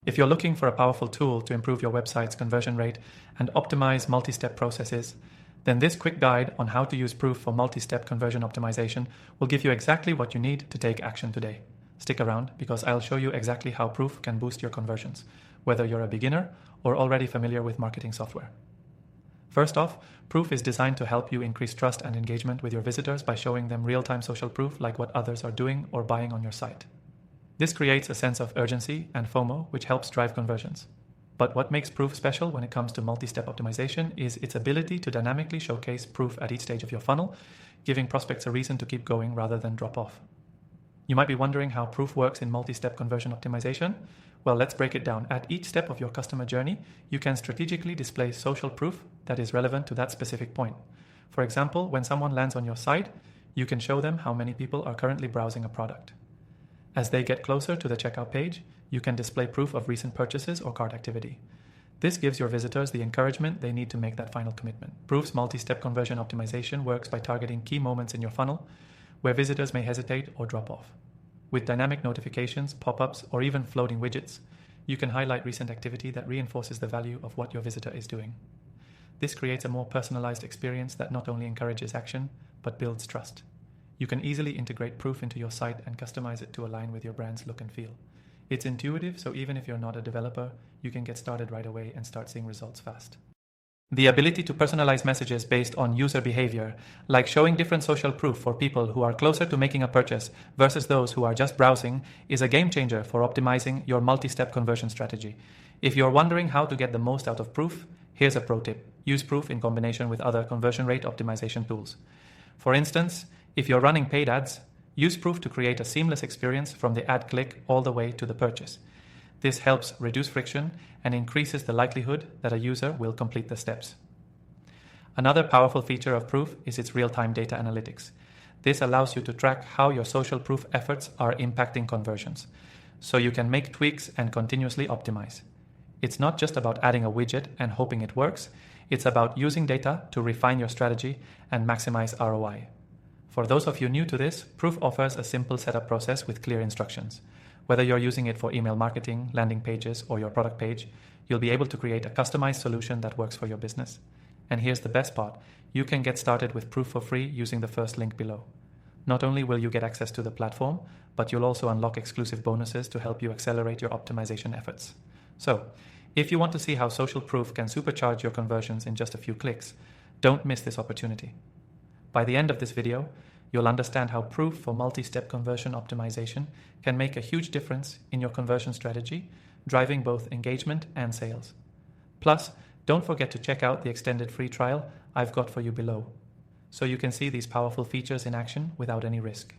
If you're looking for a powerful tool to improve your website's conversion rate and optimize multi-step processes, then this quick guide on how to use Proof for multi-step conversion optimization will give you exactly what you need to take action today. Stick around because I'll show you exactly how Proof can boost your conversions, whether you're a beginner or already familiar with marketing software. First off, Proof is designed to help you increase trust and engagement with your visitors by showing them real-time social proof like what others are doing or buying on your site. This creates a sense of urgency and FOMO, which helps drive conversions. But what makes Proof special when it comes to multi-step optimization is its ability to dynamically showcase proof at each stage of your funnel, giving prospects a reason to keep going rather than drop off. You might be wondering how Proof works in multi-step conversion optimization. Well, let's break it down. At each step of your customer journey, you can strategically display social proof that is relevant to that specific point. For example, when someone lands on your site, you can show them how many people are currently browsing a product. As they get closer to the checkout page, you can display proof of recent purchases or cart activity. This gives your visitors the encouragement they need to make that final commitment. Proof's multi-step conversion optimization works by targeting key moments in your funnel where visitors may hesitate or drop off. With dynamic notifications, pop-ups, or even floating widgets, you can highlight recent activity that reinforces the value of what your visitor is doing. This creates a more personalized experience that not only encourages action, but builds trust. You can easily integrate Proof into your site and customize it to align with your brand's look and feel. It's intuitive, so even if you're not a developer, you can get started right away and start seeing results fast. The ability to personalize messages based on user behavior, like showing different social proof for people who are closer to making a purchase versus those who are just browsing, is a game changer for optimizing your multi-step conversion strategy. If you're wondering how to get the most out of Proof, here's a pro tip. Use Proof in combination with other conversion rate optimization tools. For instance, if you're running paid ads, use Proof to create a seamless experience from the ad click all the way to the purchase. This helps reduce friction and increases the likelihood that a user will complete the steps. Another powerful feature of Proof is its real-time data analytics. This allows you to track how your social proof efforts are impacting conversions, so you can make tweaks and continuously optimize. It's not just about adding a widget and hoping it works, it's about using data to refine your strategy and maximize ROI. For those of you new to this, Proof offers a simple setup process with clear instructions. Whether you're using it for email marketing, landing pages, or your product page, you'll be able to create a customized solution that works for your business. And here's the best part. You can get started with Proof for free using the first link below. Not only will you get access to the platform, but you'll also unlock exclusive bonuses to help you accelerate your optimization efforts. So, if you want to see how social proof can supercharge your conversions in just a few clicks, don't miss this opportunity. By the end of this video, you'll understand how Proof for multi-step conversion optimization can make a huge difference in your conversion strategy, driving both engagement and sales. Plus, don't forget to check out the extended free trial I've got for you below, so you can see these powerful features in action without any risk.